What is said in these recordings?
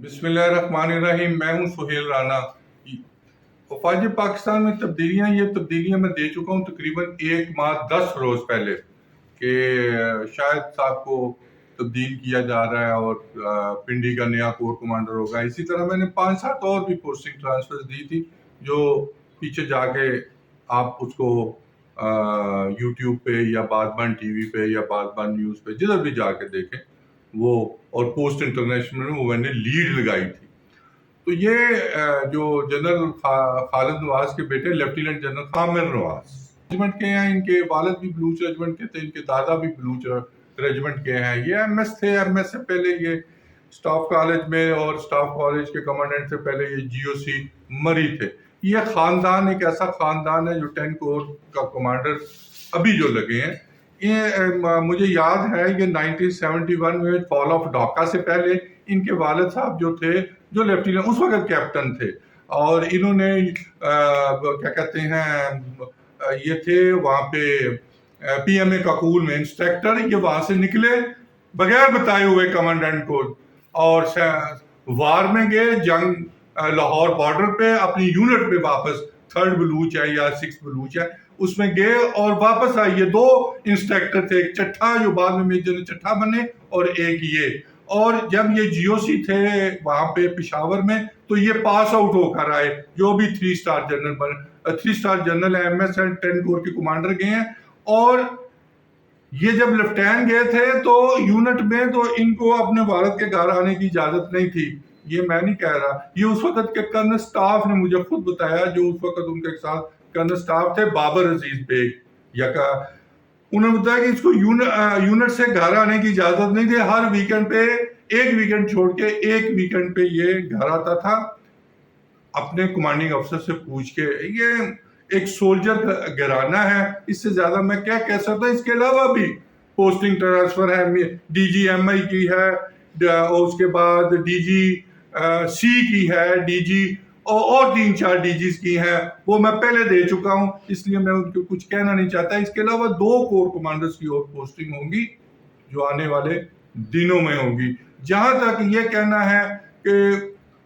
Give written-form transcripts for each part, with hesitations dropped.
بسم اللہ الرحمن الرحیم۔ میں ہوں سہیل رانا۔ وفاج پاکستان میں یہ تبدیلیاں میں دے چکا ہوں تقریباً 1 ماہ 10 روز پہلے کہ شاید صاحب کو تبدیل کیا جا رہا ہے اور پنڈی کا نیا کور کمانڈر ہوگا۔ اسی طرح میں نے 5-7 اور بھی پوسٹنگ ٹرانسفر دی تھی جو پیچھے جا کے آپ اس کو یوٹیوب پہ یا بادبان ٹی وی پہ یا بادبان نیوز پہ جدھر بھی جا کے دیکھیں وہ، اور پوسٹ انٹرنیشنل میں وہ میں نے لیڈ لگائی تھی۔ تو یہ جو جنرل خالد نواز کے بیٹے لیفٹیننٹ جنرل عامر نواز ریجمنٹ کے ہیں، ان کے والد بھی بلوچ ریجمنٹ کے تھے، ان کے دادا بھی بلوچ ریجمنٹ کے ہیں۔ یہ ایم ایس تھے، ایم ایس سے پہلے یہ سٹاف کالج میں اور سٹاف کالج کے کمانڈنٹ سے پہلے یہ جی او سی مری تھے۔ یہ خاندان ایک ایسا خاندان ہے جو 10 کور کا کمانڈر ابھی جو لگے ہیں۔ یہ مجھے یاد ہے یہ 1971 میں فال آف ڈھاکہ سے پہلے ان کے والد صاحب جو تھے، جو لیفٹیننٹ اس وقت کیپٹن تھے، اور انہوں نے کیا کہتے ہیں یہ تھے وہاں پہ پی ایم اے کاکول میں انسٹرکٹر۔ یہ وہاں سے نکلے بغیر بتائے ہوئے کمانڈنٹ کو، اور وار میں گئے، جنگ لاہور بارڈر پہ اپنی یونٹ پہ واپس 3rd بلوچ ہے یا 6 بلوچ ہے اس میں گئے اور واپس آئے۔ یہ 2 انسٹرکٹر تھے، ایک چٹھا جو بعد میں میجر چٹھا بنے اور ایک یہ۔ اور جب یہ جی او سی تھے وہاں پہ پشاور میں تو یہ پاس آؤٹ ہو کر آئے، جو بھی 3 اسٹار جنرل بنے، 3 star general M S and 10 corps کے کمانڈر گئے ہیں۔ اور یہ جب لیفٹیننٹ گئے تھے تو یونٹ میں تو ان کو اپنے والد کے گھر آنے کی اجازت نہیں تھی۔ یہ میں نہیں کہہ رہا، یہ اس وقت کے کرنل سٹاف نے مجھے خود بتایا، جو اس وقت ان کے ساتھ کرنل سٹاف تھے بابر عزیز بیگ یکا، انہوں نے بتایا کہ اس کو یونٹ سے گھر آنے کی اجازت نہیں تھی۔ ہر ویکنڈ پہ ایک ویکنڈ چھوڑ کے ایک ویکنڈ پہ یہ گھر آتا تھا اپنے کمانڈنگ افسر سے پوچھ کے۔ یہ ایک سولجر گھرانہ ہے، اس سے زیادہ میں کیا کہہ سکتا ہوں۔ اس کے علاوہ بھی پوسٹنگ ٹرانسفر ہے، ڈی جی ایم آئی کی ہے، اور اس کے بعد ڈی جی سی کی ہے، ڈی جی اور 3-4 ڈی جیز کی ہیں، وہ میں پہلے دے چکا ہوں، اس لیے میں ان کو کچھ کہنا نہیں چاہتا۔ اس کے علاوہ 2 کور کمانڈرز کی اور پوسٹنگ ہوں گی جو آنے والے دنوں میں ہوں گی۔ جہاں تک یہ کہنا ہے کہ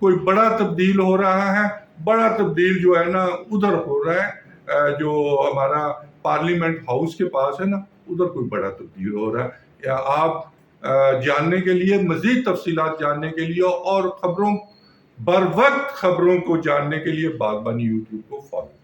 کوئی بڑا تبدیل ہو رہا ہے، بڑا تبدیل جو ہے نا ادھر ہو رہا ہے، جو ہمارا پارلیمنٹ ہاؤس کے پاس ہے نا، ادھر کوئی بڑا تبدیل ہو رہا ہے۔ یا آپ جاننے کے لیے، مزید تفصیلات جاننے کے لیے اور خبروں بر وقت خبروں کو جاننے کے لیے بادبانی یوٹیوب کو فالو